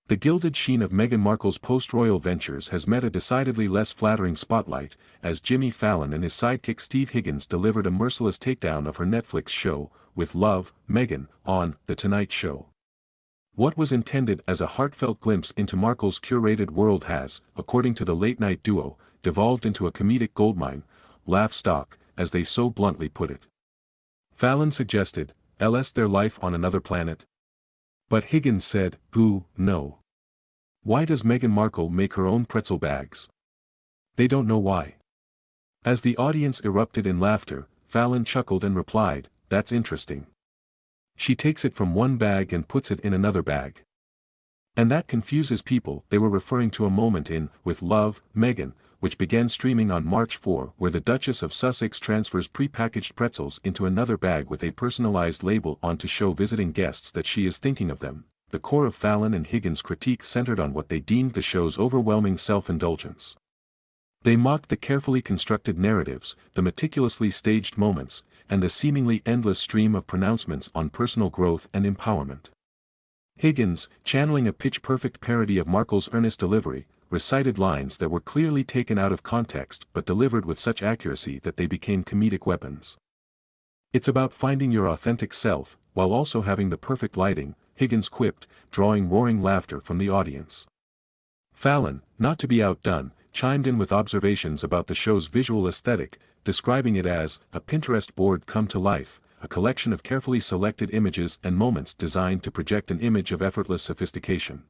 The gilded sheen of Meghan Markle's post-royal ventures has met a decidedly less flattering spotlight, as Jimmy Fallon and his sidekick Steve Higgins delivered a merciless takedown of her Netflix show, With Love, Meghan, on The Tonight Show. What was intended as a heartfelt glimpse into Markle's curated world has, according to the late-night duo, devolved into a comedic goldmine, laugh stock, as they so bluntly put it. Fallon suggested, "Ls their life on another planet?" But Higgins said, "Ooh, no. Why does Meghan Markle make her own pretzel bags? They don't know why." As the audience erupted in laughter, Fallon chuckled and replied, "That's interesting. She takes it from one bag and puts it in another bag. And that confuses people." They were referring to a moment in With Love, Meghan, which began streaming on March 4, where the Duchess of Sussex transfers pre-packaged pretzels into another bag with a personalized label on to show visiting guests that she is thinking of them. The core of Fallon and Higgins' critique centered on what they deemed the show's overwhelming self-indulgence. They mocked the carefully constructed narratives, the meticulously staged moments, and the seemingly endless stream of pronouncements on personal growth and empowerment. Higgins, channeling a pitch-perfect parody of Markle's earnest delivery, recited lines that were clearly taken out of context but delivered with such accuracy that they became comedic weapons. "It's about finding your authentic self, while also having the perfect lighting," Higgins quipped, drawing roaring laughter from the audience. Fallon, not to be outdone, chimed in with observations about the show's visual aesthetic, describing it as a Pinterest board come to life, a collection of carefully selected images and moments designed to project an image of effortless sophistication.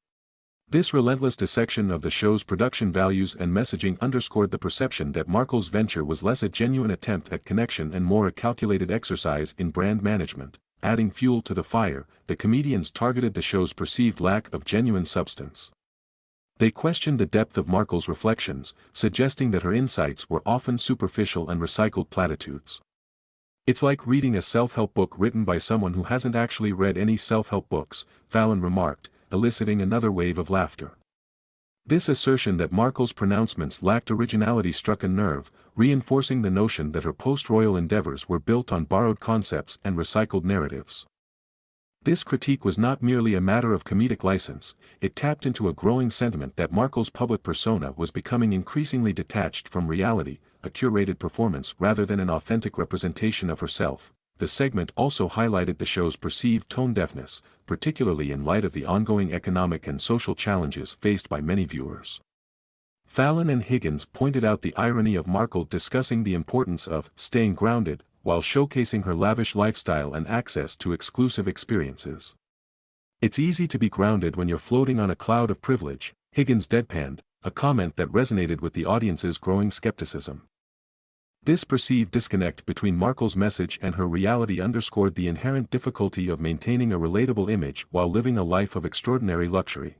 This relentless dissection of the show's production values and messaging underscored the perception that Markle's venture was less a genuine attempt at connection and more a calculated exercise in brand management. Adding fuel to the fire, the comedians targeted the show's perceived lack of genuine substance. They questioned the depth of Markle's reflections, suggesting that her insights were often superficial and recycled platitudes. "It's like reading a self-help book written by someone who hasn't actually read any self-help books," Fallon remarked, eliciting another wave of laughter. This assertion that Markle's pronouncements lacked originality struck a nerve, reinforcing the notion that her post-royal endeavors were built on borrowed concepts and recycled narratives. This critique was not merely a matter of comedic license, it tapped into a growing sentiment that Markle's public persona was becoming increasingly detached from reality, a curated performance rather than an authentic representation of herself. The segment also highlighted the show's perceived tone-deafness, particularly in light of the ongoing economic and social challenges faced by many viewers. Fallon and Higgins pointed out the irony of Markle discussing the importance of staying grounded, while showcasing her lavish lifestyle and access to exclusive experiences. "It's easy to be grounded when you're floating on a cloud of privilege," Higgins deadpanned, a comment that resonated with the audience's growing skepticism. This perceived disconnect between Markle's message and her reality underscored the inherent difficulty of maintaining a relatable image while living a life of extraordinary luxury.